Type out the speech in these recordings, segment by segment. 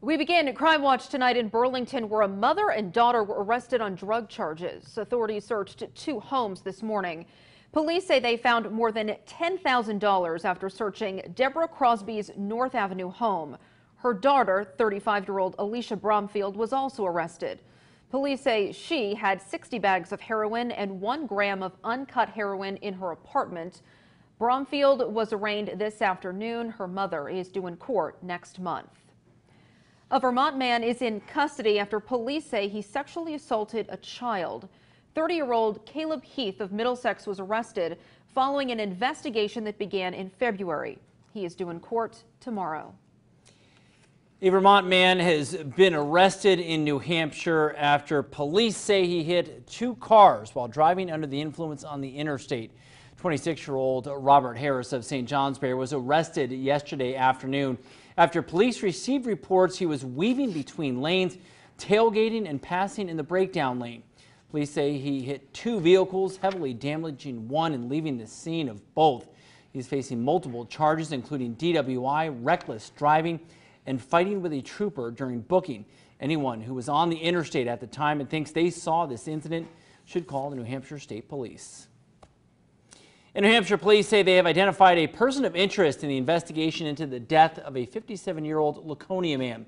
We begin Crime Watch tonight in Burlington, where a mother and daughter were arrested on drug charges. Authorities searched 2 homes this morning. Police say they found more than $10,000 after searching Deborah Crosby's North Avenue home. Her daughter, 35-year-old Alicia Bromfield, was also arrested. Police say she had 60 bags of heroin and 1 gram of uncut heroin in her apartment. Bromfield was arraigned this afternoon. Her mother is due in court next month. A Vermont man is in custody after police say he sexually assaulted a child. 30-year-old Caleb Heath of Middlesex was arrested following an investigation that began in February. He is due in court tomorrow. A Vermont man has been arrested in New Hampshire after police say he hit 2 cars while driving under the influence on the interstate. 26-year-old Robert Harris of St. Johnsbury was arrested yesterday afternoon after police received reports he was weaving between lanes, tailgating and passing in the breakdown lane. Police say he hit 2 vehicles, heavily damaging one and leaving the scene of both. He's facing multiple charges, including DWI, reckless driving, and fighting with a trooper during booking. Anyone who was on the interstate at the time and thinks they saw this incident should call the New Hampshire State Police. In New Hampshire, police say they have identified a person of interest in the investigation into the death of a 57-year-old Laconia man.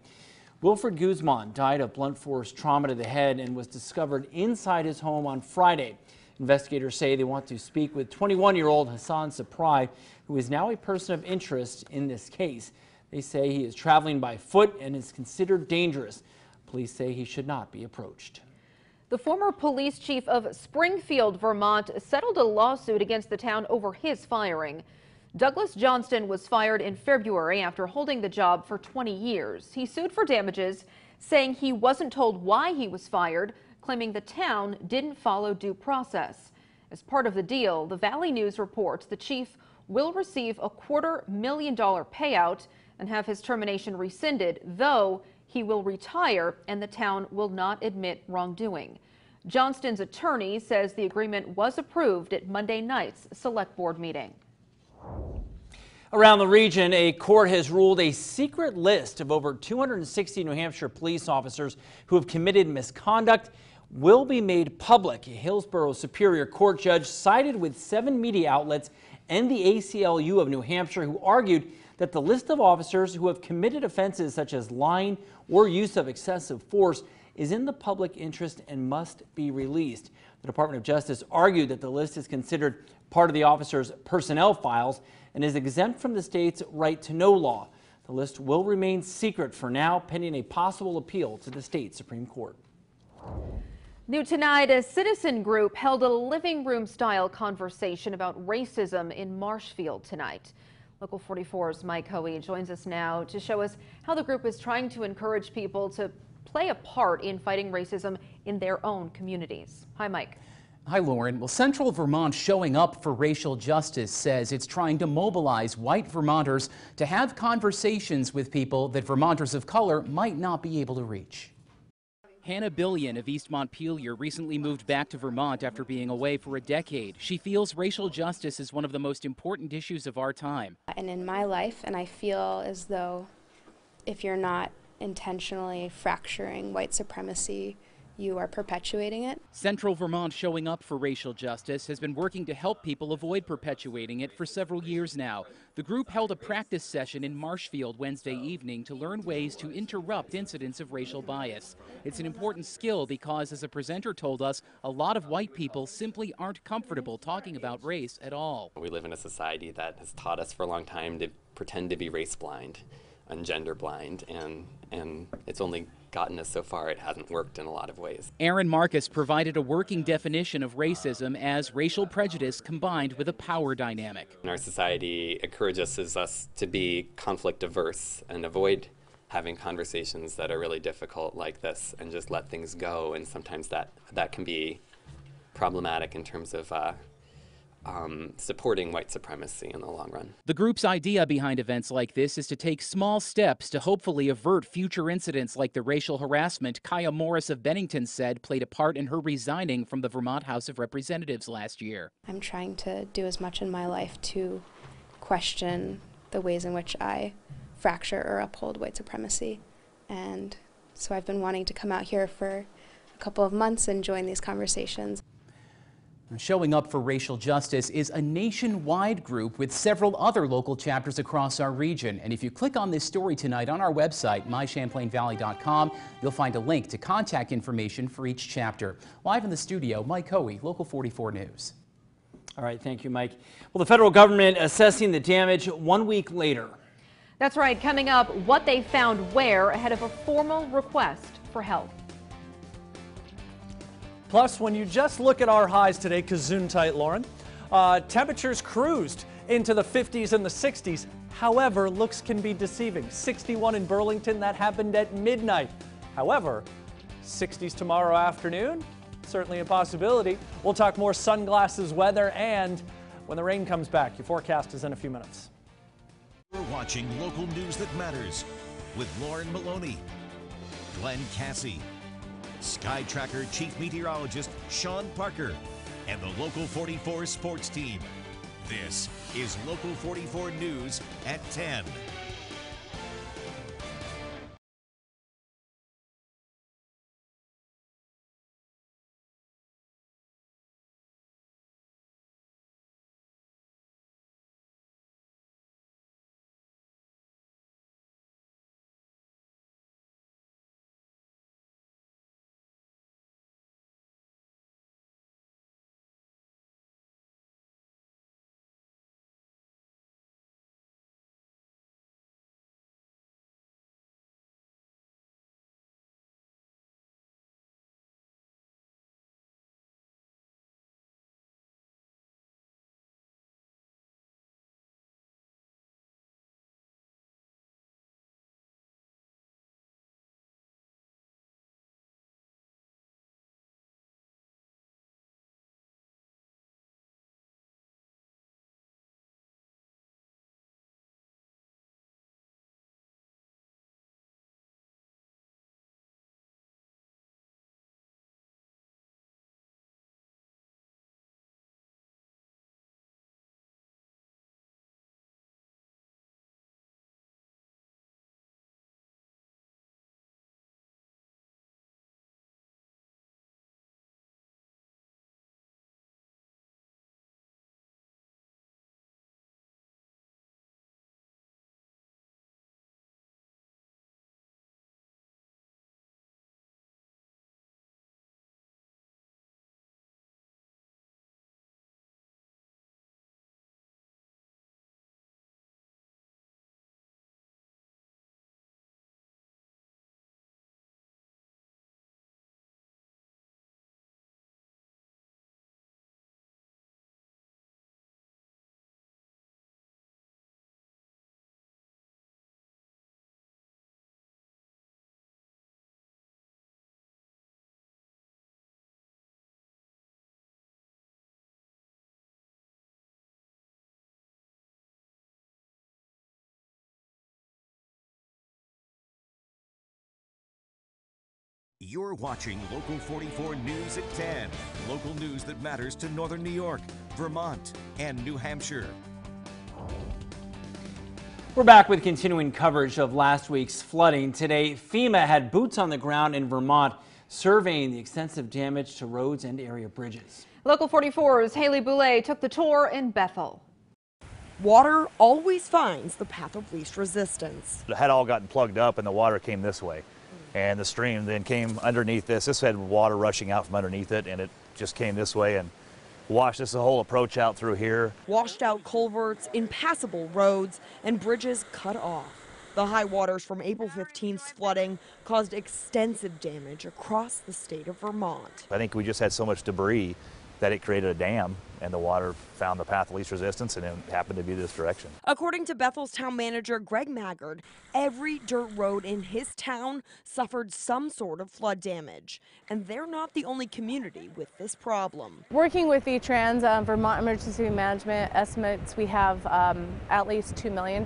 Wilfred Guzman died of blunt force trauma to the head and was discovered inside his home on Friday. Investigators say they want to speak with 21-year-old Hassan Saprai, who is now a person of interest in this case. They say he is traveling by foot and is considered dangerous. Police say he should not be approached. The former police chief of Springfield, Vermont, settled a lawsuit against the town over his firing. Douglas Johnston was fired in February after holding the job for 20 years. He sued for damages, saying he wasn't told why he was fired, claiming the town didn't follow due process. As part of the deal, the Valley News reports the chief will receive a $250,000 payout and have his termination rescinded, though he will retire and the town will not admit wrongdoing. Johnston's attorney says the agreement was approved at Monday night's select board meeting. Around the region, a court has ruled a secret list of over 260 New Hampshire police officers who have committed misconduct will be made public. A Hillsborough Superior Court judge sided with 7 media outlets and the ACLU of New Hampshire, who argued that the list of officers who have committed offenses such as lying or use of excessive force is in the public interest and must be released. The Department of Justice argued that the list is considered part of the officers' personnel files and is exempt from the state's right to know law. The list will remain secret for now, pending a possible appeal to the state Supreme Court. New tonight, a citizen group held a living room style conversation about racism in Marshfield tonight. Local 44's Mike Hoey joins us now to show us how the group is trying to encourage people to play a part in fighting racism in their own communities. Hi, Mike. Hi, Lauren. Well, Central Vermont Showing Up for Racial Justice says it's trying to mobilize white Vermonters to have conversations with people that Vermonters of color might not be able to reach. Hannah Billion of East Montpelier recently moved back to Vermont after being away for a decade. She feels racial justice is one of the most important issues of our time. And in my life, and I feel as though if you're not intentionally fracturing white supremacy, you are perpetuating it. Central Vermont Showing Up for Racial Justice has been working to help people avoid perpetuating it for several years now. The group held a practice session in Marshfield Wednesday evening to learn ways to interrupt incidents of racial bias. It's an important skill because, as a presenter told us, a lot of white people simply aren't comfortable talking about race at all. We live in a society that has taught us for a long time to pretend to be race blind and gender blind, and it's only gotten us so far. It hasn't worked in a lot of ways. Aaron Marcus provided a working definition of racism as racial prejudice combined with a power dynamic. And our society encourages us to be conflict averse and avoid having conversations that are really difficult like this and just let things go, and sometimes that can be problematic in terms of supporting white supremacy in the long run. The group's idea behind events like this is to take small steps to hopefully avert future incidents like the racial harassment Kaya Morris of Bennington said played a part in her resigning from the Vermont House of Representatives last year. I'm trying to do as much in my life to question the ways in which I fracture or uphold white supremacy And so I've been wanting to come out here for a couple of months and join these conversations. Showing Up for Racial Justice is a nationwide group with several other local chapters across our region. And if you click on this story tonight on our website, mychamplainvalley.com, you'll find a link to contact information for each chapter. Live in the studio, Mike Hoey, Local 44 News. All right, thank you, Mike. Well, the federal government assessing the damage 1 week later. That's right. Coming up, what they found where ahead of a formal request for help. Plus, when you just look at our highs today, Gesundheit, Lauren, temperatures cruised into the 50s and the 60s. However, looks can be deceiving. 61 in Burlington, that happened at midnight. However, 60s tomorrow afternoon, certainly a possibility. We'll talk more sunglasses, weather, and when the rain comes back. Your forecast is in a few minutes. We're watching local news that matters with Lauren Maloney, Glenn Cassie, Sky Tracker Chief Meteorologist Sean Parker, and the Local 44 sports team. This is Local 44 News at 10. You're watching Local 44 News at 10. Local news that matters to Northern New York, Vermont, and New Hampshire. We're back with continuing coverage of last week's flooding. Today, FEMA had boots on the ground in Vermont surveying the extensive damage to roads and area bridges. Local 44's Haley Boulay took the tour in Bethel. Water always finds the path of least resistance. It had all gotten plugged up and the water came this way. And the stream then came underneath this. This had water rushing out from underneath it, and it just came this way and washed this whole approach out through here. Washed out culverts, impassable roads, and bridges cut off. The high waters from April 15th's flooding caused extensive damage across the state of Vermont. I think we just had so much debris that it created a dam, and the water found the path of least resistance, and it happened to be this direction. According to Bethel's town manager, Greg Maggard, every dirt road in his town suffered some sort of flood damage. And they're not the only community with this problem. Working with VTrans, Vermont Emergency Management estimates we have at least $2 million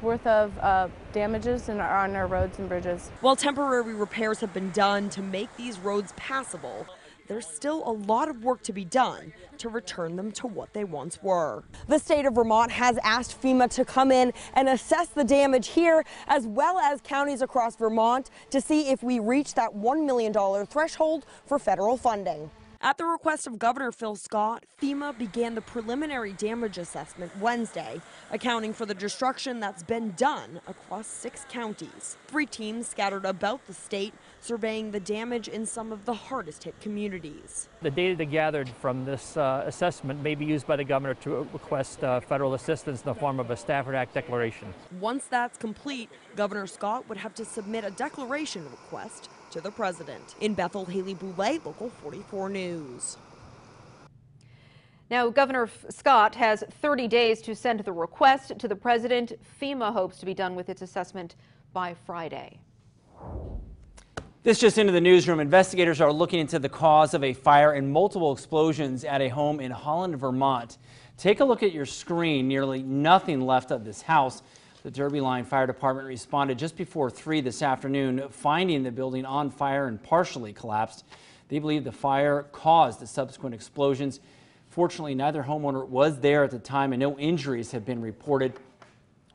worth of damages on our roads and bridges. While temporary repairs have been done to make these roads passable, there's still a lot of work to be done to return them to what they once were. The state of Vermont has asked FEMA to come in and assess the damage here, as well as counties across Vermont, to see if we reach that $1 million threshold for federal funding. At the request of Governor Phil Scott, FEMA began the preliminary damage assessment Wednesday, accounting for the destruction that's been done across 6 counties. 3 teams scattered about the state, surveying the damage in some of the hardest hit communities. The data they gathered from this assessment may be used by the governor to request federal assistance in the form of a Stafford Act declaration. Once that's complete, Governor Scott would have to submit a declaration request to the president. In Bethel, Haley Boulay, Local 44 News. Now, Governor Scott has 30 days to send the request to the president. FEMA hopes to be done with its assessment by Friday. This just into the newsroom. Investigators are looking into the cause of a fire and multiple explosions at a home in Holland, Vermont. Take a look at your screen. Nearly nothing left of this house. The Derby Line Fire Department responded just before 3 this afternoon, finding the building on fire and partially collapsed. They believe the fire caused the subsequent explosions. Fortunately, neither homeowner was there at the time and no injuries have been reported.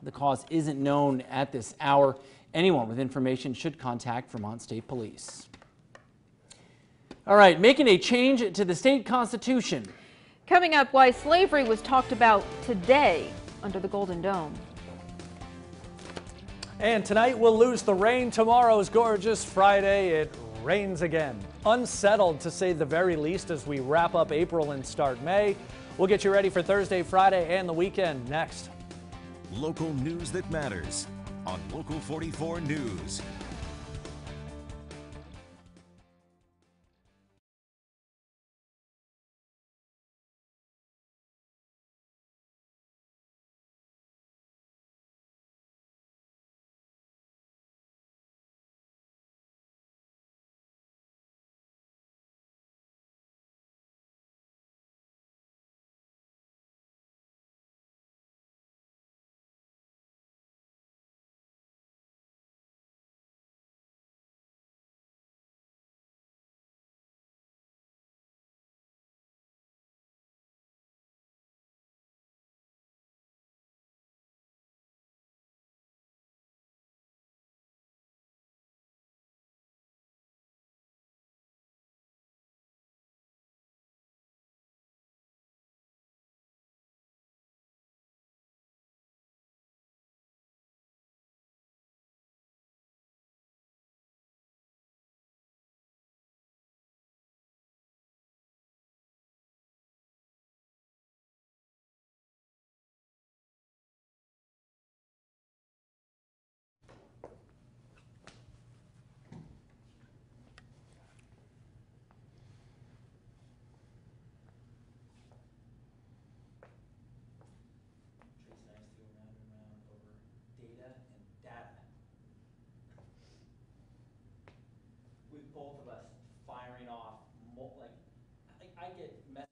The cause isn't known at this hour. Anyone with information should contact Vermont State Police. All right, making a change to the state constitution. Coming up, why slavery was talked about today under the Golden Dome. And tonight we'll lose the rain. Tomorrow's gorgeous. Friday it rains again. Unsettled to say the very least as we wrap up April and start May. We'll get you ready for Thursday, Friday, and the weekend next. Local news that matters on Local 44 News. Both of us firing off, I get messages.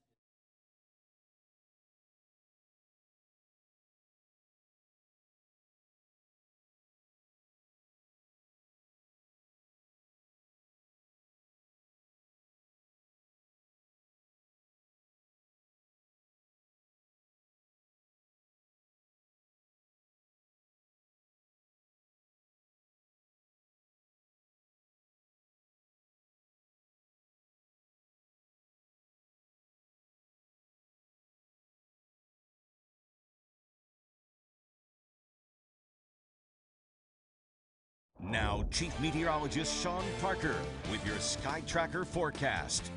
Now, Chief Meteorologist Sean Parker with your Sky Tracker forecast.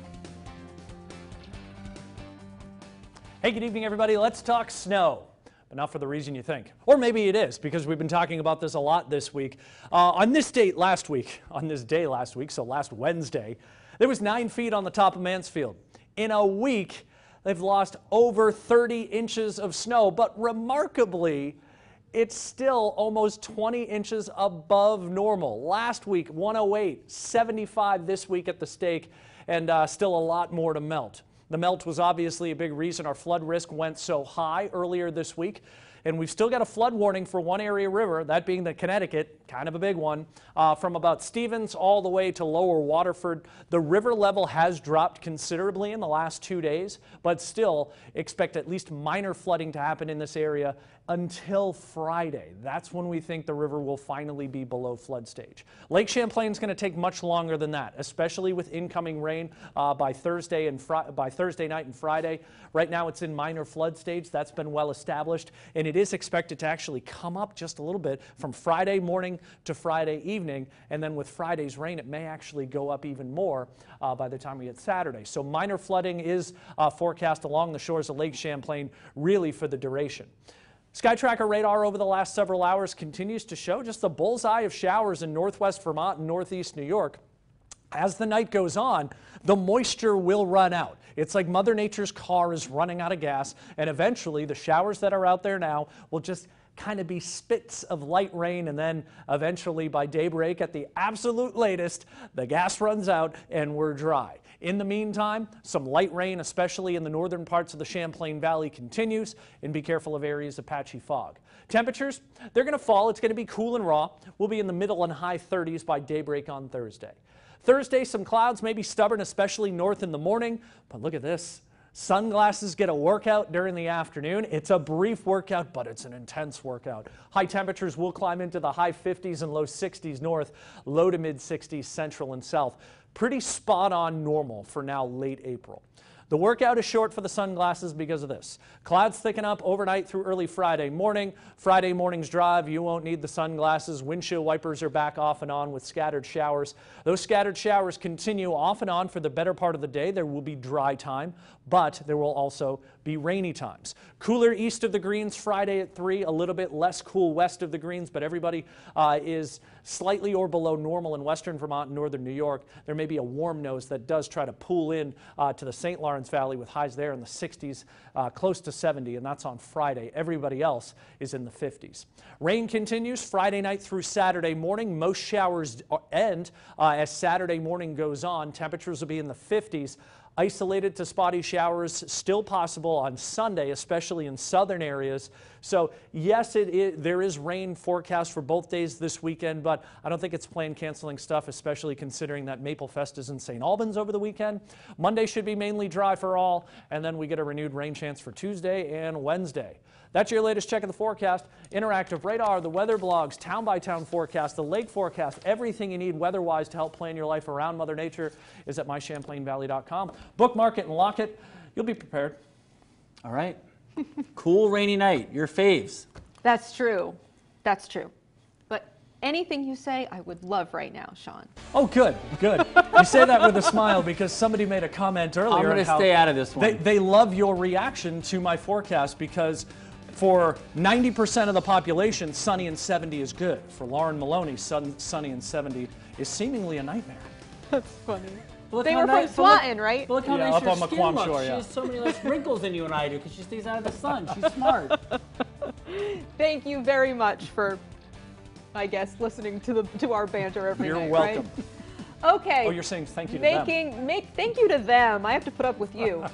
Hey, good evening, everybody. Let's talk snow, but not for the reason you think. Or maybe it is, because we've been talking about this a lot this week. On this day last week, so last Wednesday, there was 9 feet on the top of Mansfield. In a week, they've lost over 30 inches of snow, but remarkably, it's still almost 20 inches above normal. Last week, 108, 75 this week at the stake, and still a lot more to melt. The melt was obviously a big reason our flood risk went so high earlier this week. and we've still got a flood warning for one area river, that being the Connecticut, kind of a big one, from about Stevens all the way to lower Waterford. The river level has dropped considerably in the last 2 days, but still expect at least minor flooding to happen in this area until Friday. That's when we think the river will finally be below flood stage. Lake Champlain is going to take much longer than that, especially with incoming rain by Thursday night and Friday. Right now it's in minor flood stage. That's been well established, and it is expected to actually come up just a little bit from Friday morning to Friday evening, and then with Friday's rain it may actually go up even more by the time we get Saturday. So minor flooding is forecast along the shores of Lake Champlain really for the duration. Sky Tracker radar over the last several hours continues to show just the bullseye of showers in northwest Vermont and northeast New York. As the night goes on, the moisture will run out. It's like Mother Nature's car is running out of gas, and eventually the showers that are out there now will just kind of be spits of light rain, and then eventually by daybreak at the absolute latest, the gas runs out and we're dry. In the meantime, some light rain, especially in the northern parts of the Champlain Valley, continues, and be careful of areas of patchy fog. Temperatures, they're going to fall. It's going to be cool and raw. We'll be in the middle and high 30s by daybreak on Thursday. Thursday, some clouds may be stubborn, especially north in the morning, but look at this. Sunglasses get a workout during the afternoon. It's a brief workout, but it's an intense workout. High temperatures will climb into the high 50s and low 60s north, low to mid 60s central and south. Pretty spot on normal for now, late April. The workout is short for the sunglasses because of this. Clouds thicken up overnight through early Friday morning. Friday morning's drive, you won't need the sunglasses. Windshield wipers are back off and on with scattered showers. Those scattered showers continue off and on for the better part of the day. There will be dry time, but there will also be rainy times. Cooler east of the Greens Friday at 3, a little bit less cool west of the Greens, but everybody is slightly or below normal in western Vermont and northern New York. There may be a warm nose that does try to pull in to the St. Lawrence Valley with highs there in the 60s, close to 70, and that's on Friday. Everybody else is in the 50s. Rain continues Friday night through Saturday morning. Most showers end as Saturday morning goes on. Temperatures will be in the 50s. Isolated to spotty showers still possible on Sunday, especially in southern areas. So yes, there is rain forecast for both days this weekend, but I don't think it's planned canceling stuff, especially considering that Maple Fest is in St. Albans over the weekend. Monday should be mainly dry for all, and then we get a renewed rain chance for Tuesday and Wednesday. That's your latest check of the forecast. Interactive radar, the weather blogs, town-by-town forecast, the lake forecast, everything you need weather-wise to help plan your life around Mother Nature is at mychamplainvalley.com. Bookmark it and lock it. You'll be prepared. All right. Cool, rainy night. Your faves. That's true. That's true. But anything you say, I would love right now, Sean. Oh, good, good. You say that with a smile because somebody made a comment earlier. I'm going to stay out of this one. They love your reaction to my forecast because for 90% of the population, sunny and 70 is good. For Lauren Maloney, sunny and 70 is seemingly a nightmare. That's funny. Look they how were from Swanton, right? Look how Yeah, nice up your on skin Maquam looks. Shore, She yeah. has so many less wrinkles than you and I do because she stays out of the sun. She's smart. Thank you very much for, I guess, listening to our banter every You're night, welcome. right? Okay. Oh, you're saying thank you to them. Thank you to them. I have to put up with you.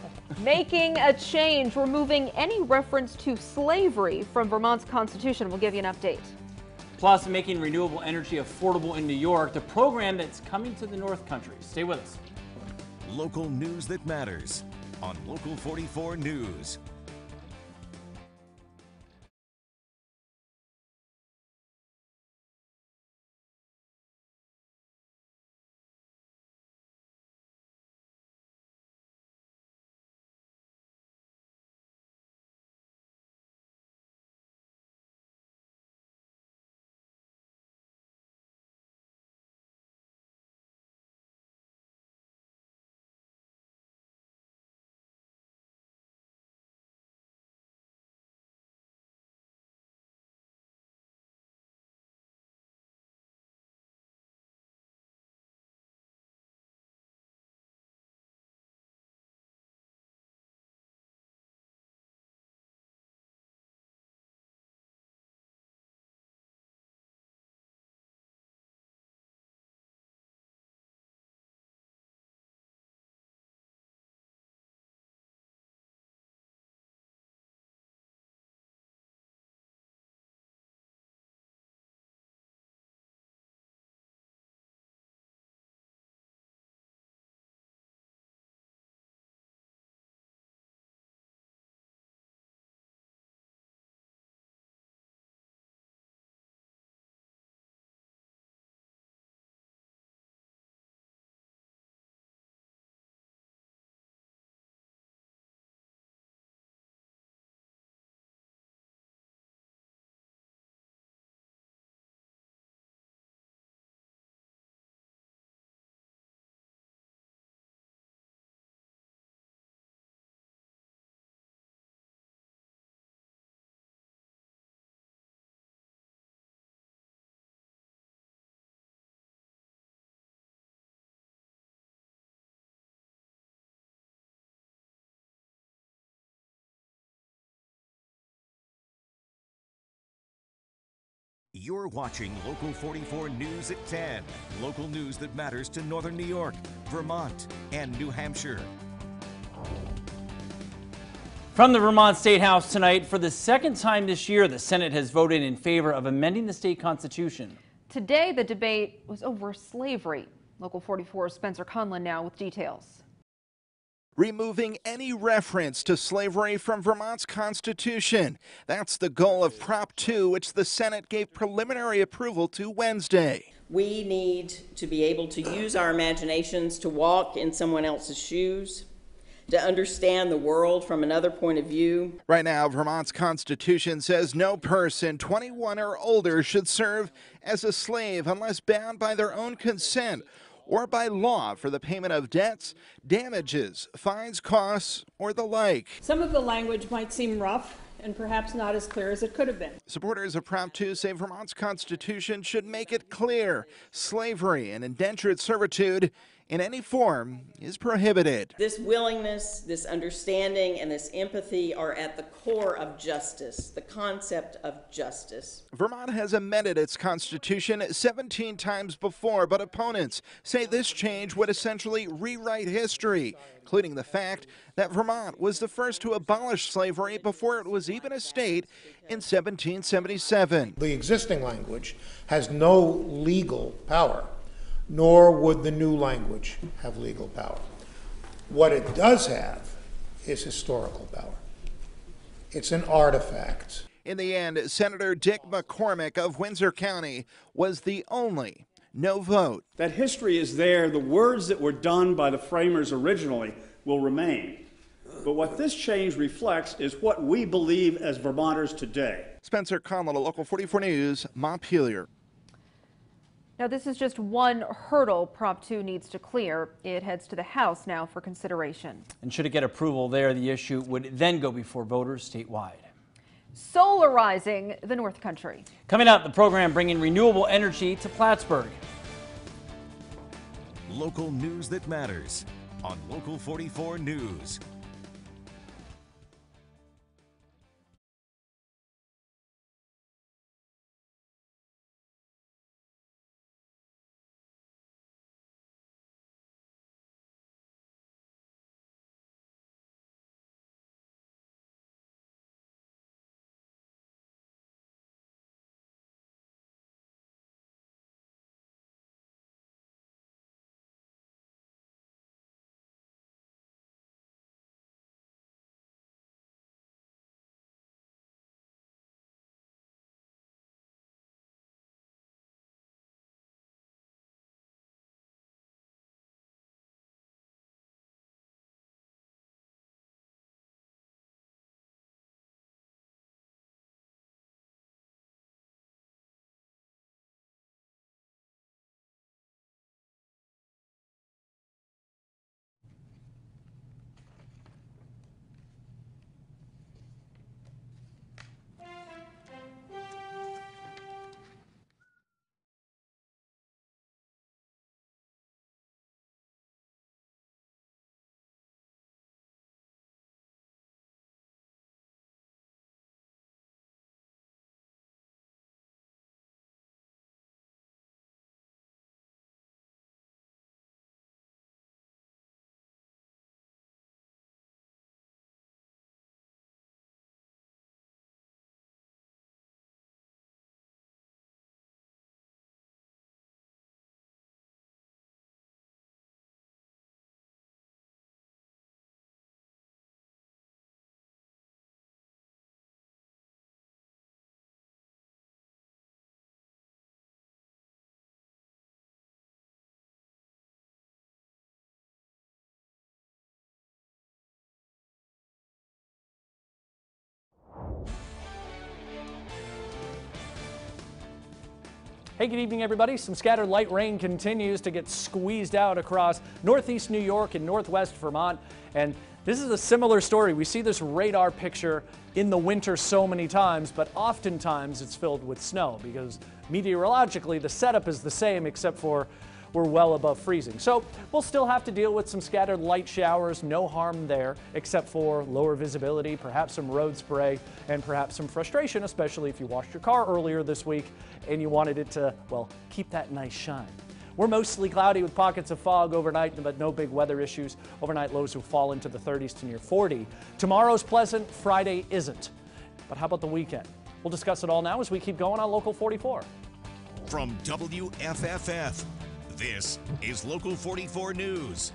Making a change, removing any reference to slavery from Vermont's Constitution. We'll give you an update. Plus, making renewable energy affordable in New York, the program that's coming to the North Country. Stay with us. Local news that matters on Local 44 News. You're watching Local 44 News at 10. Local news that matters to Northern New York, Vermont, and New Hampshire. From the Vermont State House tonight, for the second time this year, the Senate has voted in favor of amending the state constitution. Today, the debate was over slavery. Local 44's Spencer Conlon now with details. Removing any reference to slavery from Vermont's Constitution. That's the goal of Prop 2, which the Senate gave preliminary approval to Wednesday. We need to be able to use our imaginations to walk in someone else's shoes, to understand the world from another point of view. Right now, Vermont's Constitution says no person 21 or older should serve as a slave unless bound by their own consent or by law for the payment of debts, damages, fines, costs, or the like. Some of the language might seem rough and perhaps not as clear as it could have been. Supporters of Prop 2 say Vermont's Constitution should make it clear slavery and indentured servitude in any form is prohibited. This willingness, this understanding, and this empathy are at the core of justice, the concept of justice. Vermont has amended its constitution 17 times before, but opponents say this change would essentially rewrite history, including the fact that Vermont was the first to abolish slavery before it was even a state in 1777. The existing language has no legal power, nor would the new language have legal power. What it does have is historical power. It's an artifact. In the end, Senator Dick McCormick of Windsor County was the only no vote. That history is there. The words that were done by the framers originally will remain. But what this change reflects is what we believe as Vermonters today. Spencer Conlon, Local 44 News, Montpelier. Now, this is just one hurdle Prop 2 needs to clear. It heads to the House now for consideration. And should it get approval there, the issue would then go before voters statewide. Solarizing the North Country. Coming up, the program bringing renewable energy to Plattsburgh. Local news that matters on Local 44 News. Hey, good evening, everybody. Some scattered light rain continues to get squeezed out across northeast New York and northwest Vermont. And this is a similar story. We see this radar picture in the winter so many times, but oftentimes it's filled with snow because meteorologically the setup is the same except for were well above freezing. So we'll still have to deal with some scattered light showers, no harm there, except for lower visibility, perhaps some road spray, and perhaps some frustration, especially if you washed your car earlier this week and you wanted it to, well, keep that nice shine. We're mostly cloudy with pockets of fog overnight, but no big weather issues. Overnight lows will fall into the 30s to near 40. Tomorrow's pleasant, Friday isn't. But how about the weekend? We'll discuss it all now as we keep going on Local 44. From WFFF, this is Local 44 News.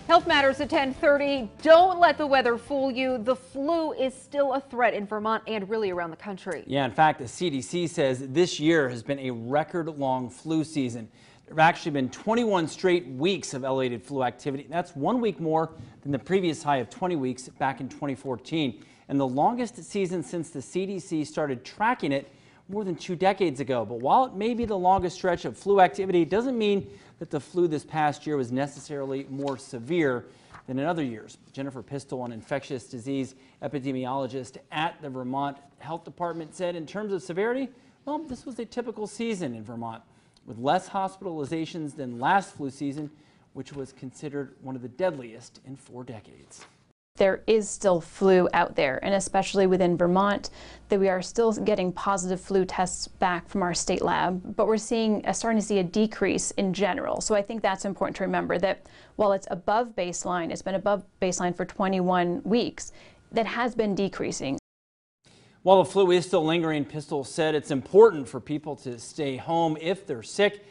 Health Matters at 10:30. Don't let the weather fool you. The flu is still a threat in Vermont and really around the country. Yeah, in fact, the CDC says this year has been a record-long flu season. There have actually been 21 straight weeks of elevated flu activity. That's 1 week more than the previous high of 20 weeks back in 2014, and the longest season since the CDC started tracking it more than 2 decades ago. But while it may be the longest stretch of flu activity, it doesn't mean that the flu this past year was necessarily more severe than in other years. Jennifer Pistol, an infectious disease epidemiologist at the Vermont Health Department, said in terms of severity, well, this was a typical season in Vermont with less hospitalizations than last flu season, which was considered one of the deadliest in 4 decades. There is still flu out there, and especially within Vermont, that we are still getting positive flu tests back from our state lab, but we're starting to see a decrease in general. So I think that's important to remember that while it's above baseline, it's been above baseline for 21 weeks, that has been decreasing. While the flu is still lingering, Pistol said it's important for people to stay home if they're sick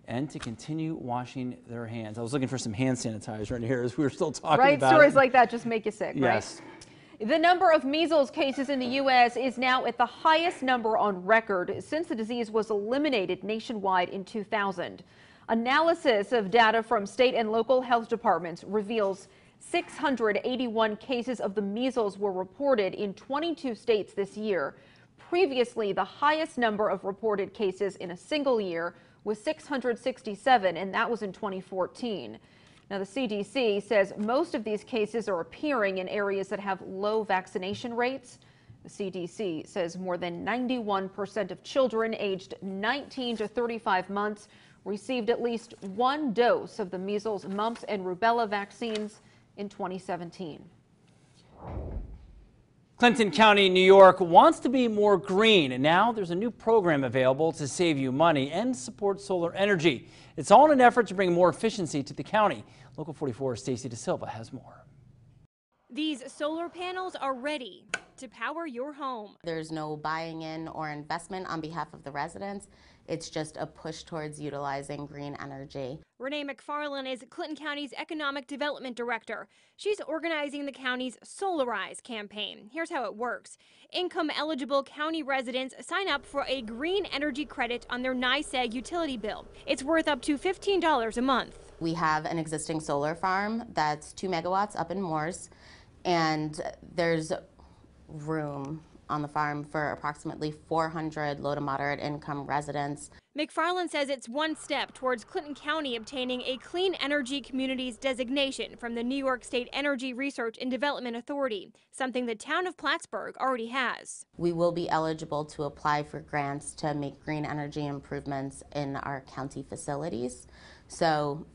and to continue washing their hands. I was looking for some hand sanitizer in here as we were still talking about it. Right, stories like that just make you sick, yes. Right? The number of measles cases in the U.S. is now at the highest number on record since the disease was eliminated nationwide in 2000. Analysis of data from state and local health departments reveals 681 cases of the measles were reported in 22 states this year. Previously, the highest number of reported cases in a single year was 667, and that was in 2014. Now, the CDC says most of these cases are appearing in areas that have low vaccination rates. The CDC says more than 91% of children aged 19 to 35 months received at least 1 dose of the measles, mumps, and rubella vaccines in 2017. Clinton County, New York wants to be more green, and now there's a new program available to save you money and support solar energy. It's all in an effort to bring more efficiency to the county. Local 44's Stacy DeSilva has more. These solar panels are ready to power your home. There's no buying in or investment on behalf of the residents. It's just a push towards utilizing green energy. Renee McFarland is Clinton County's Economic Development Director. She's organizing the county's Solarize campaign. Here's how it works. Income-eligible county residents sign up for a green energy credit on their NYSEG utility bill. It's worth up to $15 a month. We have an existing solar farm that's 2 megawatts up in Moores, and there's room on the farm for approximately 400 low to moderate income residents. McFarland says it's one step towards Clinton County obtaining a Clean Energy Communities designation from the New York State Energy Research and Development Authority, something the town of Plattsburgh already has. We will be eligible to apply for grants to make green energy improvements in our county facilities. So,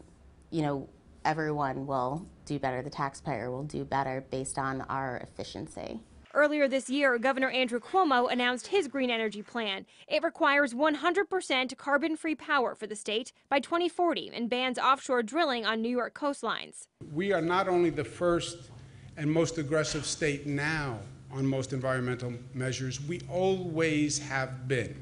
you know, everyone will do better. The taxpayer will do better based on our efficiency. Earlier this year, Governor Andrew Cuomo announced his green energy plan. It requires 100% carbon-free power for the state by 2040 and bans offshore drilling on New York coastlines. We are not only the first and most aggressive state now on most environmental measures, we always have been.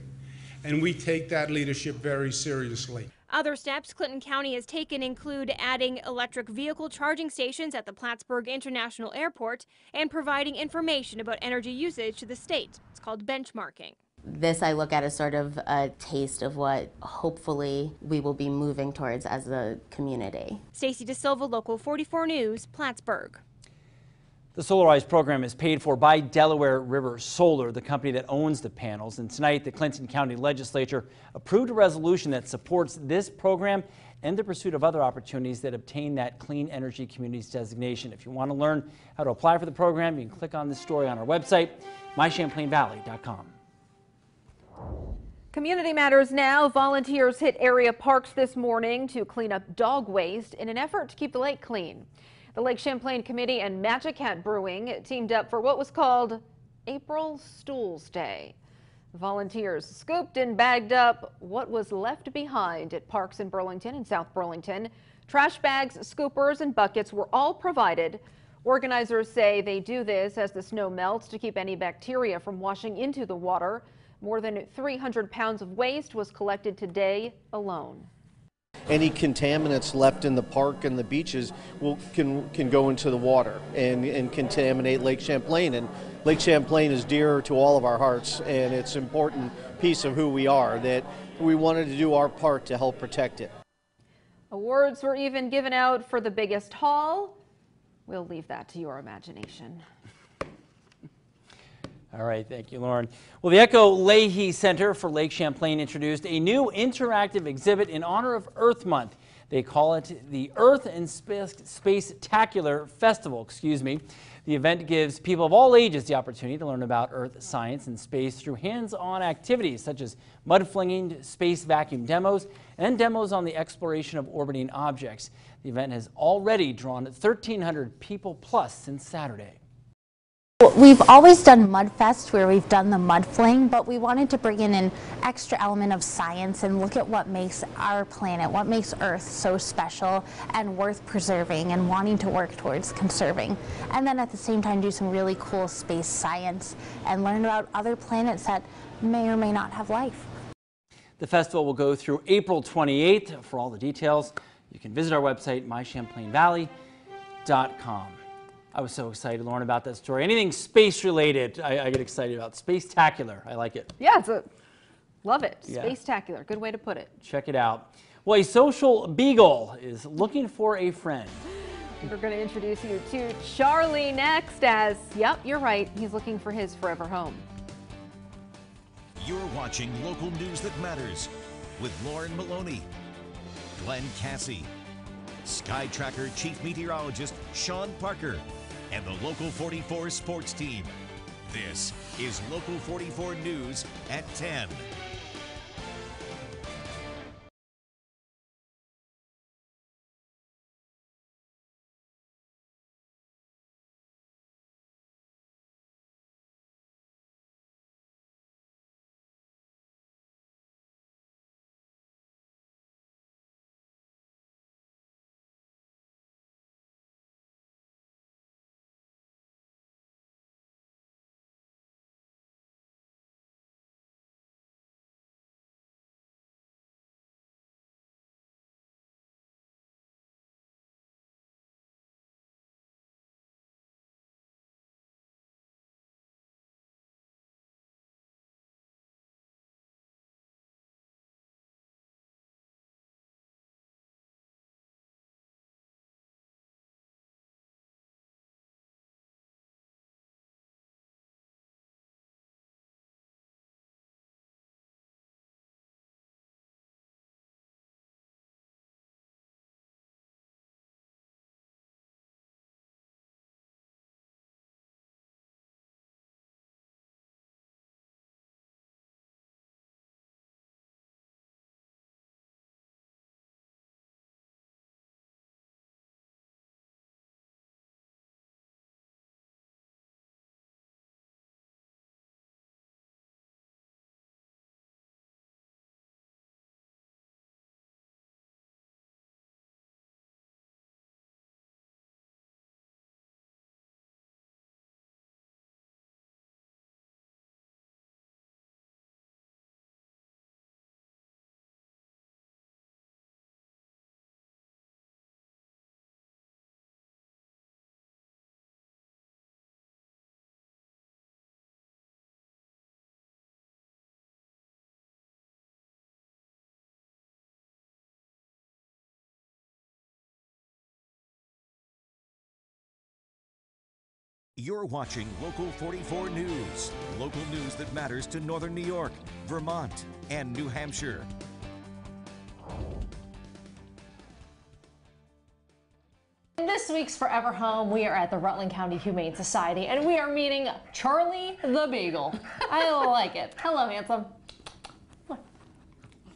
And we take that leadership very seriously. Other steps Clinton County has taken include adding electric vehicle charging stations at the Plattsburgh International Airport and providing information about energy usage to the state. It's called benchmarking. This I look at as sort of a taste of what hopefully we will be moving towards as a community. Stacy DeSilva, Local 44 News, Plattsburgh. The Solarize program is paid for by Delaware River Solar, the company that owns the panels. And tonight, the Clinton County Legislature approved a resolution that supports this program and the pursuit of other opportunities that obtain that Clean Energy Communities designation. If you want to learn how to apply for the program, you can click on this story on our website, mychamplainvalley.com. Community matters now. Volunteers hit area parks this morning to clean up dog waste in an effort to keep the lake clean. The Lake Champlain Committee and Magic Hat Brewing teamed up for what was called April Stools Day. Volunteers scooped and bagged up what was left behind at parks in Burlington and South Burlington. Trash bags, scoopers, and buckets were all provided. Organizers say they do this as the snow melts to keep any bacteria from washing into the water. More than 300 pounds of waste was collected today alone. Any contaminants left in the park and the beaches can go into the water and contaminate Lake Champlain. And Lake Champlain is dear to all of our hearts, and it's an important piece of who we are, that we wanted to do our part to help protect it. Awards were even given out for the biggest haul. We'll leave that to your imagination. All right, thank you, Lauren. Well, the Echo Leahy Center for Lake Champlain introduced a new interactive exhibit in honor of Earth Month. They call it the Earth and Space-tacular Festival. The event gives people of all ages the opportunity to learn about Earth science and space through hands-on activities such as mud flinging, space vacuum demos, and demos on the exploration of orbiting objects. The event has already drawn 1,300 people plus since Saturday. We've always done Mudfest where we've done the mud fling, but we wanted to bring in an extra element of science and look at what makes our planet, what makes Earth so special and worth preserving and wanting to work towards conserving. And then at the same time do some really cool space science and learn about other planets that may or may not have life. The festival will go through April 28th. For all the details, you can visit our website, mychamplainvalley.com. I was so excited to learn about that story. Anything space related, I get excited about. Space-tacular, I like it. Yeah, love it. Yeah. Space-tacular, good way to put it. Check it out. Well, a social beagle is looking for a friend. We're going to introduce you to Charlie next as, yep, you're right, he's looking for his forever home. You're watching Local News That Matters with Lauren Maloney, Glenn Cassie, Sky Tracker Chief Meteorologist Sean Parker, and the Local 44 sports team. This is Local 44 News at 10. You're watching Local 44 News. Local news that matters to Northern New York, Vermont, and New Hampshire. In this week's Forever Home, we are at the Rutland County Humane Society, and we are meeting Charlie the Beagle. I like it. Hello, handsome.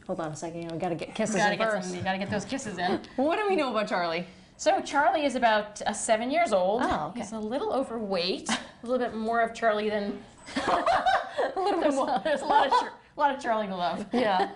Hold on a second, you know, we gotta get kisses You in first. you gotta get those kisses in. What do we know about Charlie? So Charlie is about 7 years old. Oh, okay. He's a little overweight. A little bit more of Charlie than A little bit more. There's a lot of Charlie to love. Yeah,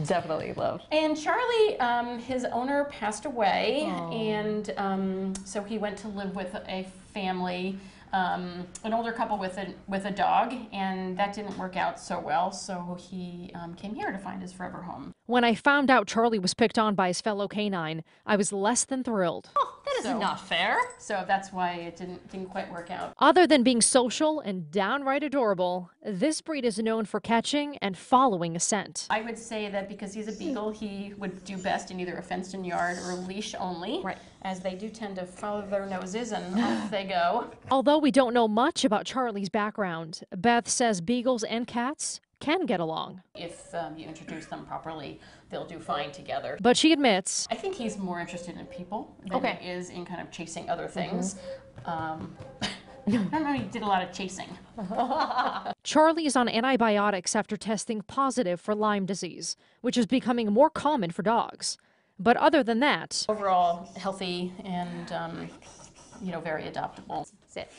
definitely love. And Charlie, his owner passed away, and so he went to live with a family, an older couple with a dog, and that didn't work out so well. So he came here to find his forever home. When I found out Charlie was picked on by his fellow canine, I was less than thrilled. That is not fair. So that's why it didn't quite work out. Other than being social and downright adorable, this breed is known for catching and following a scent. I would say that because he's a beagle, he would do best in either a fenced-in yard or a leash only, as they do tend to follow their noses and off they go. Although we don't know much about Charlie's background, Beth says beagles and cats can get along. If you introduce them properly, they'll do fine together. But she admits, I think he's more interested in people than he is in kind of chasing other things. I don't know, he did a lot of chasing. Charlie is on antibiotics after testing positive for Lyme disease, which is becoming more common for dogs. But other than that, overall healthy and very adoptable. Sit.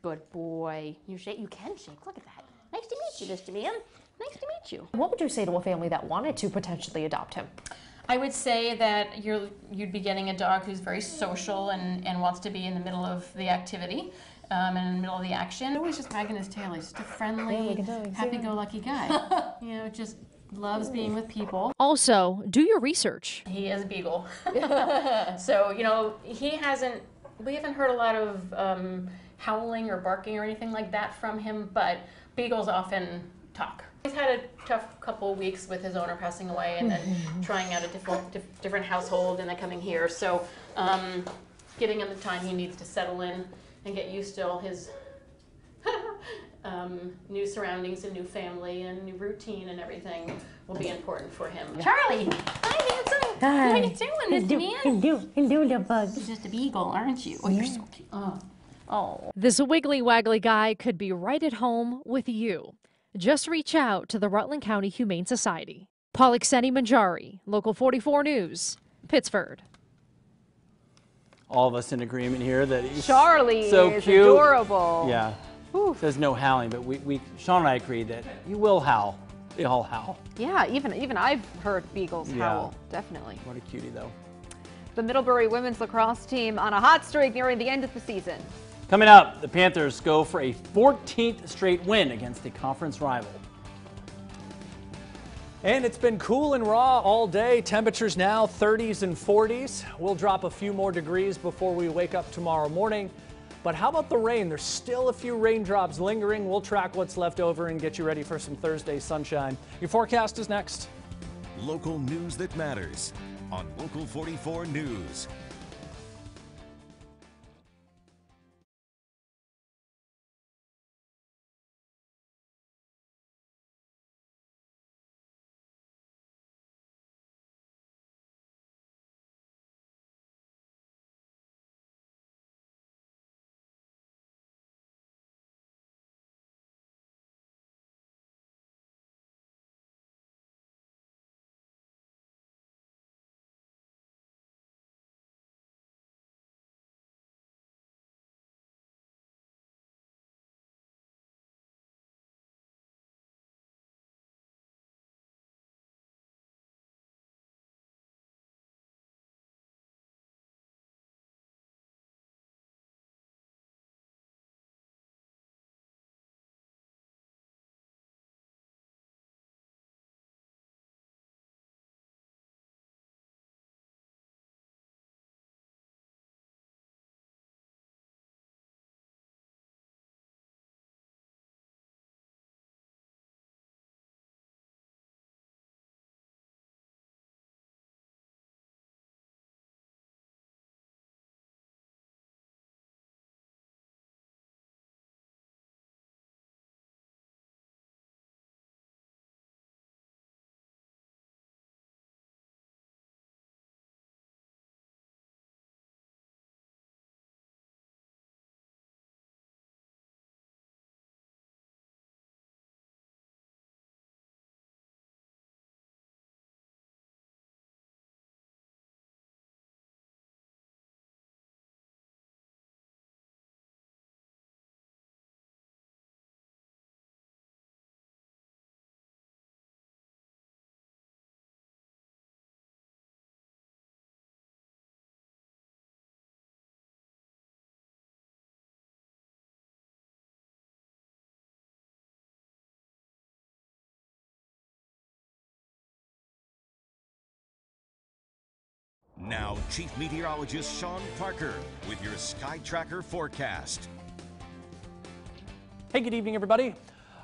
Good boy. You can shake. Look at that. Nice to meet you, Mr. Man. Nice to meet you. What would you say to a family that wanted to potentially adopt him? I would say that you'd be getting a dog who's very social and wants to be in the middle of the activity. And in the middle of the action. Always just wagging his tail. He's just a friendly, happy-go-lucky guy. Just loves being with people. Also, do your research. He is a beagle. So, we haven't heard a lot of howling or barking or anything like that from him, but beagles often talk. He's had a tough couple of weeks with his owner passing away and then trying out a different household and then coming here. So giving him the time he needs to settle in and get used to all his new surroundings and new family and new routine and everything will be important for him. Charlie! Hi, handsome! Hi. What are you doing, Mr. Man? Hello, the bug. You're just a beagle, aren't you? Oh, you're so cute. Oh. This wiggly waggly guy could be right at home with you. Just reach out to the Rutland County Humane Society. Polixeni Manjari, Local 44 News, Pittsford. All of us in agreement here that he's Charlie so is cute. adorable. Yeah. There's no howling, but Sean and I agree that you will howl. They all howl. Yeah, even I've heard beagles howl, definitely. What a cutie, though. The Middlebury women's lacrosse team on a hot streak nearing the end of the season. Coming up, the Panthers go for a 14th straight win against a conference rival. And it's been cool and raw all day. Temperatures now 30s and 40s. We'll drop a few more degrees before we wake up tomorrow morning. But how about the rain? There's still a few raindrops lingering. We'll track what's left over and get you ready for some Thursday sunshine. Your forecast is next. Local news that matters on Local 44 News. Now, Chief Meteorologist Sean Parker with your Sky Tracker forecast. Hey, good evening, everybody.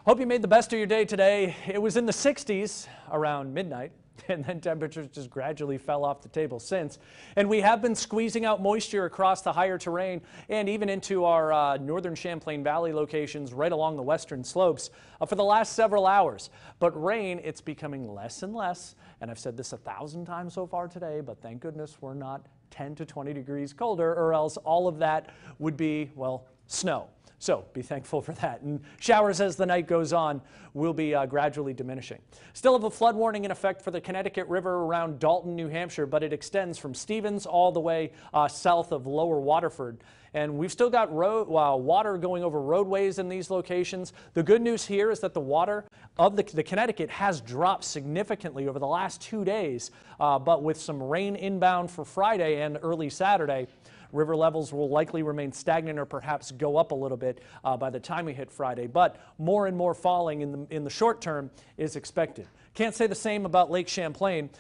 Hope you made the best of your day today. It was in the 60s around midnight, and then temperatures just gradually fell off the table since. And we have been squeezing out moisture across the higher terrain and even into our northern Champlain Valley locations right along the western slopes for the last several hours. But rain, it's becoming less and less. And I've said this 1,000 times so far today, but thank goodness we're not 10 to 20 degrees colder, or else all of that would be, well, snow. So be thankful for that. And showers as the night goes on will be gradually diminishing. Still have a flood warning in effect for the Connecticut River around Dalton, New Hampshire, but it extends from Stevens all the way south of Lower Waterford. And we've still got water going over roadways in these locations. The good news here is that the water of the Connecticut has dropped significantly over the last 2 days, but with some rain inbound for Friday and early Saturday, river levels will likely remain stagnant or perhaps go up a little bit by the time we hit Friday, but more and more falling in the short term is expected. Can't say the same about Lake Champlain.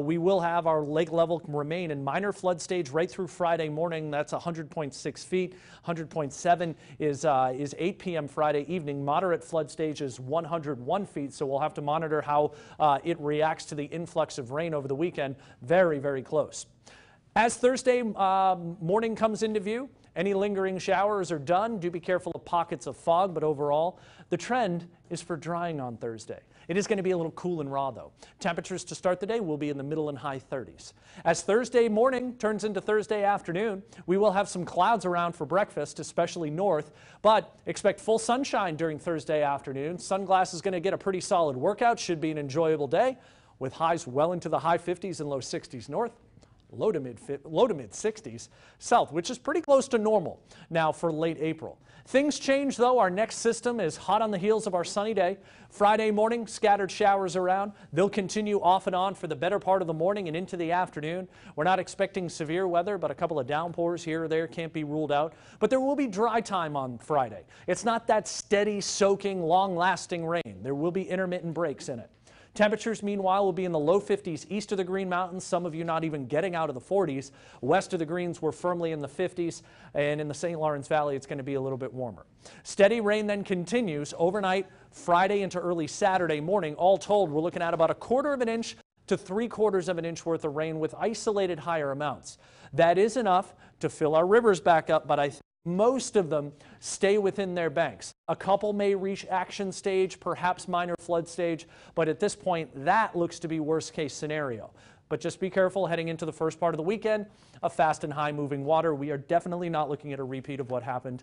We will have our lake level remain in minor flood stage right through Friday morning. That's 100.6 feet. 100.7 is 8 p.m. Friday evening. Moderate flood stage is 101 feet, so we'll have to monitor how it reacts to the influx of rain over the weekend. Very, very close. As Thursday morning comes into view, any lingering showers are done. Do be careful of pockets of fog, but overall, the trend is for drying on Thursday. It is going to be a little cool and raw, though. Temperatures to start the day will be in the middle and high 30s. As Thursday morning turns into Thursday afternoon, we will have some clouds around for breakfast, especially north, but expect full sunshine during Thursday afternoon. Sunglass is going to get a pretty solid workout. Should be an enjoyable day with highs well into the high 50s and low 60s north. Low to mid 60s south, which is pretty close to normal now for late April. Things change, though. Our next system is hot on the heels of our sunny day. Friday morning, scattered showers around. They'll continue off and on for the better part of the morning and into the afternoon. We're not expecting severe weather, but a couple of downpours here or there can't be ruled out. But there will be dry time on Friday. It's not that steady, soaking, long-lasting rain. There will be intermittent breaks in it. Temperatures, meanwhile, will be in the low 50s east of the Green Mountains, some of you not even getting out of the 40s. West of the Greens, we're firmly in the 50s, and in the St. Lawrence Valley, it's going to be a little bit warmer. Steady rain then continues overnight, Friday into early Saturday morning. All told, we're looking at about 1/4 of an inch to 3/4 of an inch worth of rain with isolated higher amounts. That is enough to fill our rivers back up, but I think most of them stay within their banks. A couple may reach action stage, perhaps minor flood stage, but at this point, that looks to be worst case scenario. But just be careful heading into the first part of the weekend of fast and high moving water. We are definitely not looking at a repeat of what happened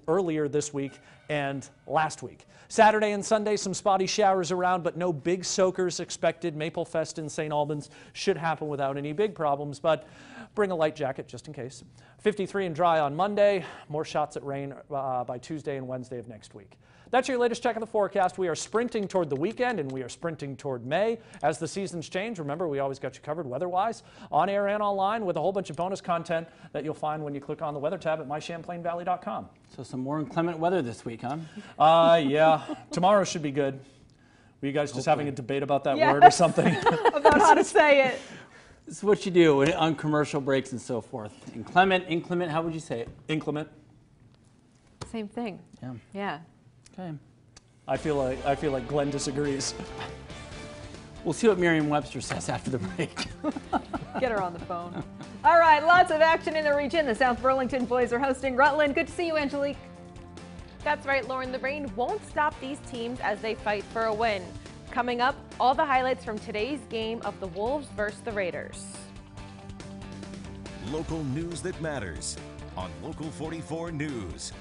earlier this week and last week. Saturday and Sunday, some spotty showers around, but no big soakers expected. Maple Fest in St. Albans should happen without any big problems, but bring a light jacket just in case. 53 and dry on Monday. More shots at rain by Tuesday and Wednesday of next week. That's your latest check of the forecast. We are sprinting toward the weekend, and we are sprinting toward May. As the seasons change, remember, we always got you covered weather-wise, on air and online, with a whole bunch of bonus content that you'll find when you click on the weather tab at mychamplainvalley.com. So some more inclement weather this week, huh? Yeah. Tomorrow should be good. Were you guys just having a debate about that word or something? About how to say it. This is what you do on commercial breaks and so forth. Inclement, how would you say it? Inclement. Same thing. Yeah. Yeah. Okay. I feel like Glenn disagrees. We'll see what Merriam-Webster says after the break. Get her on the phone. All right, lots of action in the region. The South Burlington boys are hosting Rutland. Good to see you, Angelique. That's right, Lauren. The rain won't stop these teams as they fight for a win. Coming up, all the highlights from today's game of the Wolves versus the Raiders. Local news that matters on Local 44 News.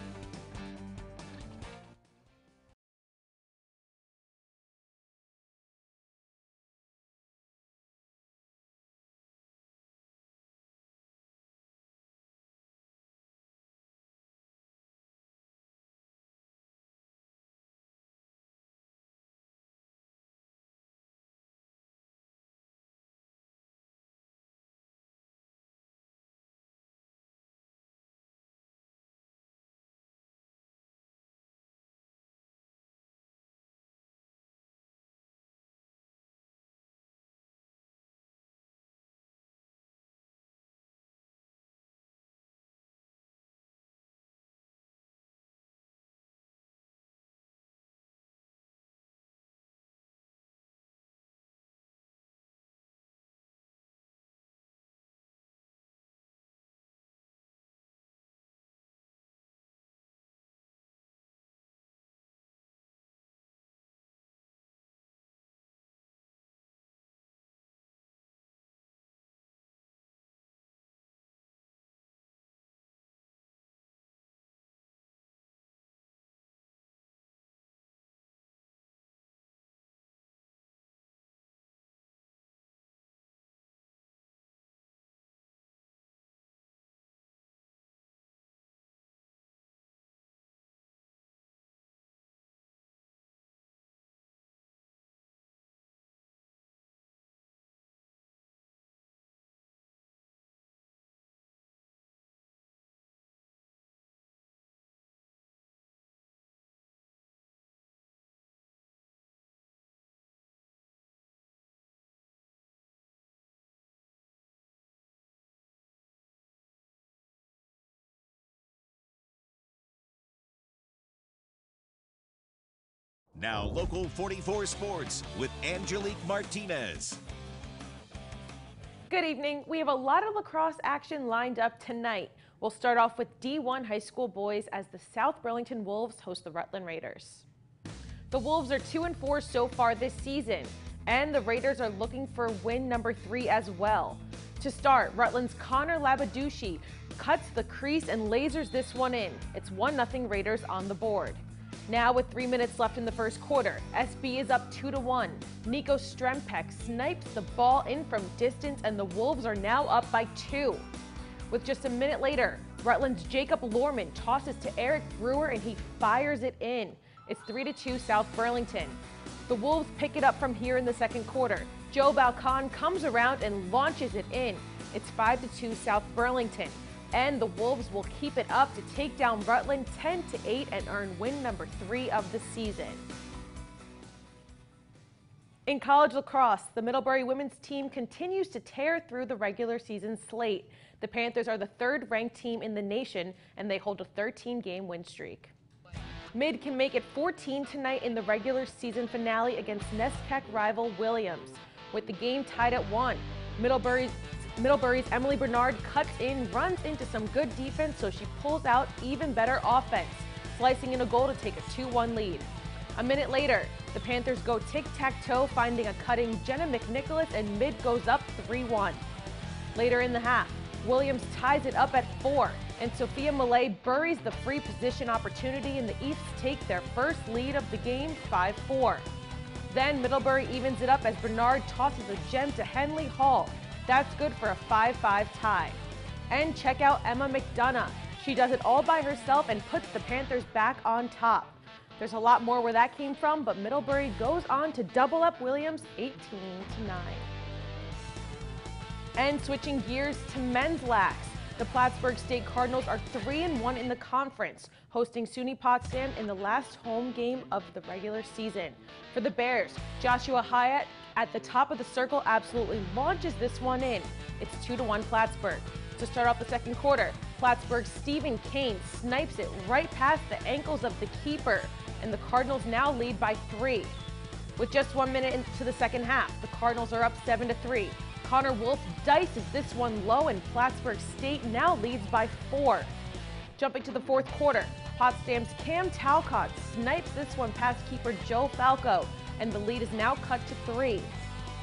Now, Local 44 Sports with Angelique Martinez. Good evening. We have a lot of lacrosse action lined up tonight. We'll start off with D1 high school boys as the South Burlington Wolves host the Rutland Raiders. The Wolves are 2-4 so far this season, and the Raiders are looking for win number 3 as well. To start, Rutland's Connor Labaducci cuts the crease and lasers this one in. It's 1-0 Raiders on the board. Now with 3 minutes left in the first quarter, SB is up 2-1. Nico Strempek snipes the ball in from distance and the Wolves are now up by 2. With just a minute later, Rutland's Jacob Lorman tosses to Eric Brewer and he fires it in. It's 3-2 South Burlington. The Wolves pick it up from here in the second quarter. Joe Balcon comes around and launches it in. It's 5-2 South Burlington. And the Wolves will keep it up to take down Rutland 10-8 and earn win number 3 of the season. In college lacrosse, the Middlebury women's team continues to tear through the regular season slate. The Panthers are the 3rd ranked team in the nation and they hold a 13-game win streak. Mid can make it 14 tonight in the regular season finale against NESCAC rival Williams. With the game tied at 1, Middlebury's Emily Bernard cuts in, runs into some good defense, so she pulls out even better offense, slicing in a goal to take a 2-1 lead. A minute later, the Panthers go tic-tac-toe, finding a cutting Jenna McNicholas, and Mid goes up 3-1. Later in the half, Williams ties it up at 4, and Sophia Millay buries the free position opportunity, and the Eats take their first lead of the game 5-4. Then Middlebury evens it up as Bernard tosses a gem to Henley Hall. That's good for a 5-5 tie. And check out Emma McDonough. She does it all by herself and puts the Panthers back on top. There's a lot more where that came from, but Middlebury goes on to double up Williams 18-9. And switching gears to men's lax. The Plattsburgh State Cardinals are 3-1 in the conference, hosting SUNY Potsdam in the last home game of the regular season. For the Bears, Joshua Hyatt at the top of the circle absolutely launches this one in. It's 2-1 Plattsburgh. To start off the second quarter, Plattsburgh's Stephen Kane snipes it right past the ankles of the keeper, and the Cardinals now lead by 3. With just 1 minute into the second half, the Cardinals are up 7-3. Connor Wolf dices this one low, and Plattsburgh State now leads by 4. Jumping to the fourth quarter, Potsdam's Cam Talcott snipes this one past keeper Joe Falco, and the lead is now cut to 3.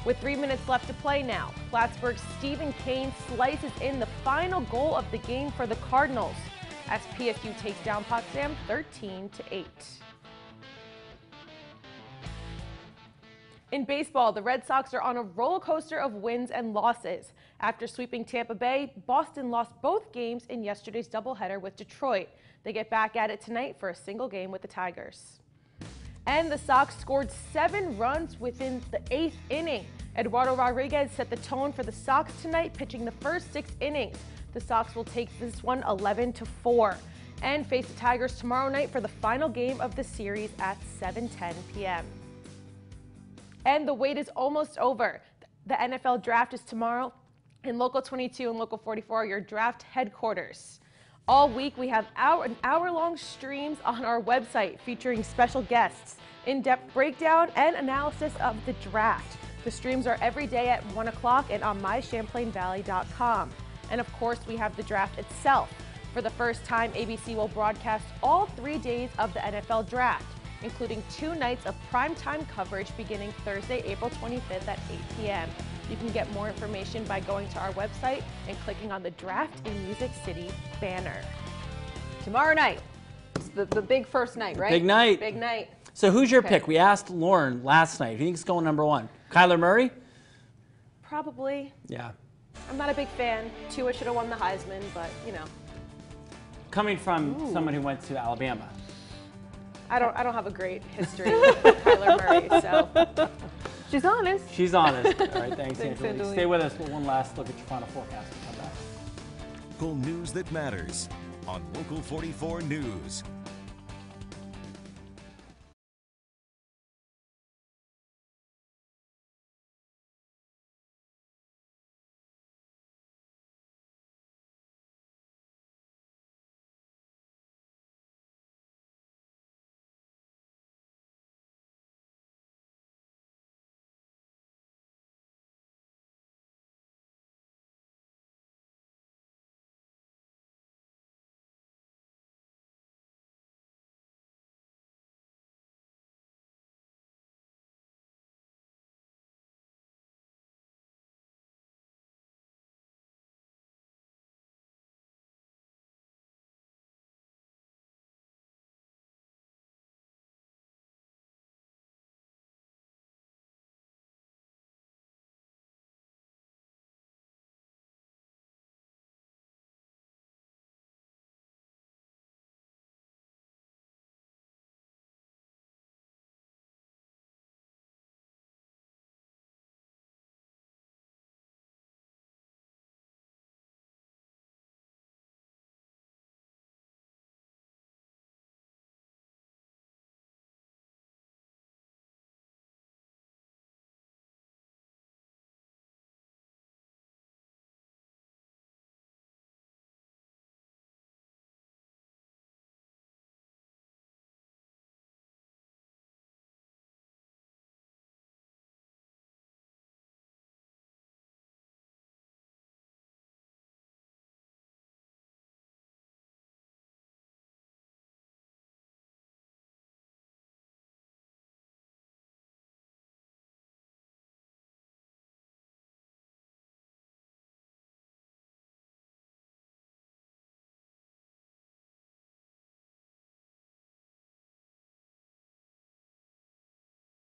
With 3 minutes left to play now, Plattsburgh's Stephen Kane slices in the final goal of the game for the Cardinals, as PSU takes down Potsdam 13-8. In baseball, the Red Sox are on a roller coaster of wins and losses. After sweeping Tampa Bay, Boston lost both games in yesterday's doubleheader with Detroit. They get back at it tonight for a single game with the Tigers. And the Sox scored 7 runs within the 8th inning. Eduardo Rodriguez set the tone for the Sox tonight, pitching the first 6 innings. The Sox will take this one 11-4 and face the Tigers tomorrow night for the final game of the series at 7:10 p.m. And the wait is almost over. The NFL draft is tomorrow, and Local 22 and Local 44 are your draft headquarters. All week, we have hour-long streams on our website featuring special guests, in-depth breakdown, and analysis of the draft. The streams are every day at 1 o'clock and on mychamplainvalley.com. And of course, we have the draft itself. For the first time, ABC will broadcast all 3 days of the NFL draft, including 2 nights of primetime coverage beginning Thursday, April 25th at 8 p.m. You can get more information by going to our website and clicking on the Draft in Music City banner. Tomorrow night, it's the big first night, right? Big night. Big night. So who's your Okay. pick? We asked Lauren last night. Who do you think is going number 1? Kyler Murray? Probably. Yeah. I'm not a big fan. Tua should have won the Heisman, but you know. Coming from someone who went to Alabama. I don't have a great history with Kyler Murray, so she's honest. She's honest. All right, thanks, Thanks, Angelique. Angelique. Stay with us for one last look at your final forecast. We'll come back. Local news that matters on Local 44 News.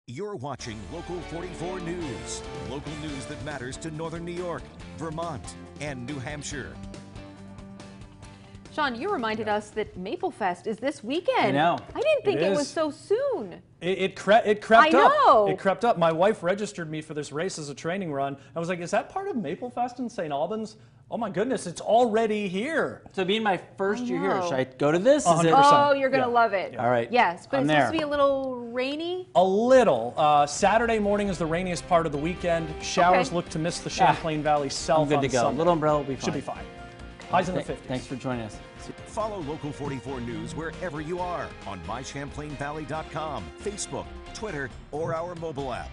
You're watching Local 44 News. Local news that matters to Northern New York, Vermont, and New Hampshire. Sean, you reminded us that Maple Fest is this weekend. I know. I didn't think it is. was so soon. It crept I know. up. It crept up. My wife registered me for this race as a training run. I was like, is that part of Maple Fest in St. Albans? Oh my goodness, it's already here. So being my first year here, should I go to this? 100%. Oh, you're going to love it. All right. Yes, but I'm it's there. supposed to be a little rainy. A little. Saturday morning is the rainiest part of the weekend. Showers Okay. look to miss the Champlain Valley south I'm good on to go. Sunday. Little umbrella will be fine. Should be fine. Highs in the 50s. Thanks for joining us. Follow Local 44 News wherever you are on mychamplainvalley.com, Facebook, Twitter, or our mobile app.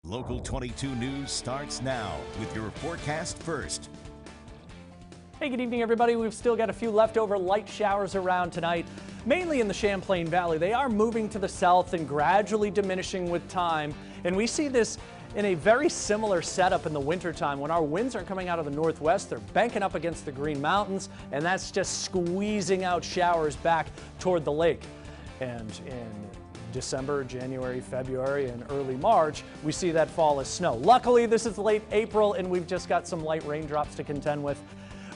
Local 22 News starts now with your forecast first. Hey, good evening, everybody. We've still got a few leftover light showers around tonight, mainly in the Champlain Valley. They are moving to the south and gradually diminishing with time. And we see this in a very similar setup in the wintertime. When our winds are coming out of the northwest, they're banking up against the Green Mountains, and that's just squeezing out showers back toward the lake. And in December, January, February, and early March, we see that fall as snow. Luckily, this is late April, and we've just got some light raindrops to contend with.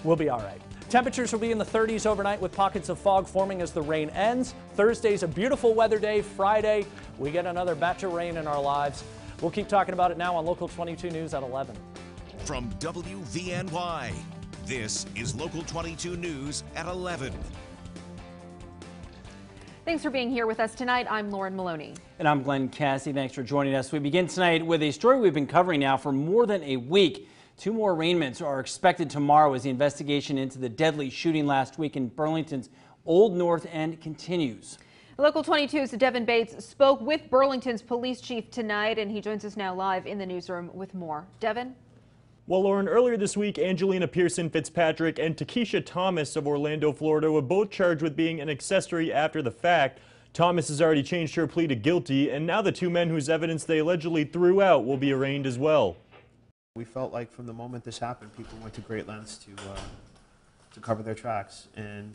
We'll be all right. Temperatures will be in the 30s overnight with pockets of fog forming as the rain ends. Thursday's a beautiful weather day. Friday, we get another batch of rain in our lives. We'll keep talking about it now on Local 22 News at 11. From WVNY, this is Local 22 News at 11. Thanks for being here with us tonight. I'm Lauren Maloney. And I'm Glenn Cassie. Thanks for joining us. We begin tonight with a story we've been covering now for more than a week. 2 more arraignments are expected tomorrow as the investigation into the deadly shooting last week in Burlington's Old North End continues. Local 22's Devin Bates spoke with Burlington's police chief tonight, and he joins us now live in the newsroom with more. Devin? Well, Lauren, earlier this week, Angelina Pearson Fitzpatrick and Takesha Thomas of Orlando, Florida were both charged with being an accessory after the fact. Thomas has already changed her plea to guilty, and now the 2 men whose evidence they allegedly threw out will be arraigned as well. We felt like from the moment this happened, people went to great lengths to cover their tracks, and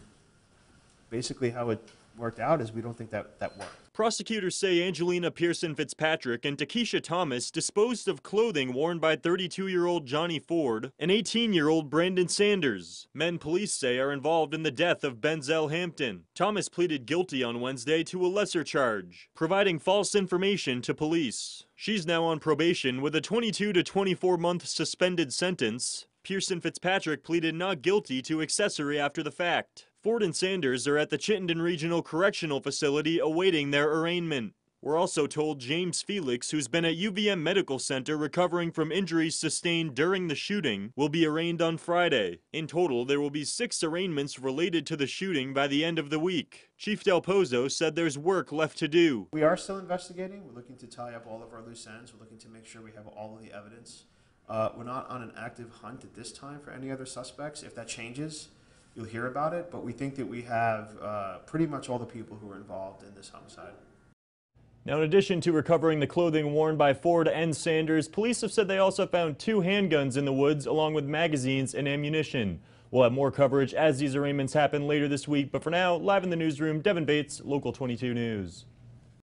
basically how it worked out is we don't think that worked. Prosecutors say Angelina Pearson Fitzpatrick and Takesha Thomas disposed of clothing worn by 32-year-old Johnny Ford and 18-year-old Brandon Sanders. Men police say are involved in the death of Benzel Hampton. Thomas pleaded guilty on Wednesday to a lesser charge, providing false information to police. She's now on probation with a 22 to 24-month suspended sentence. Pearson Fitzpatrick pleaded not guilty to accessory after the fact. Ford and Sanders are at the Chittenden Regional Correctional Facility awaiting their arraignment. We're also told James Felix, who's been at UVM Medical Center recovering from injuries sustained during the shooting, will be arraigned on Friday. In total, there will be 6 arraignments related to the shooting by the end of the week. Chief Del Pozo said there's work left to do. We are still investigating. We're looking to tie up all of our loose ends. We're looking to make sure we have all of the evidence. We're not on an active hunt at this time for any other suspects. If that changes, you'll hear about it, but we think that we have pretty much all the people who are involved in this homicide. Now, in addition to recovering the clothing worn by Ford and Sanders, police have said they also found 2 handguns in the woods along with magazines and ammunition. We'll have more coverage as these arraignments happen later this week, but for now, live in the newsroom, Devin Bates, Local 22 News.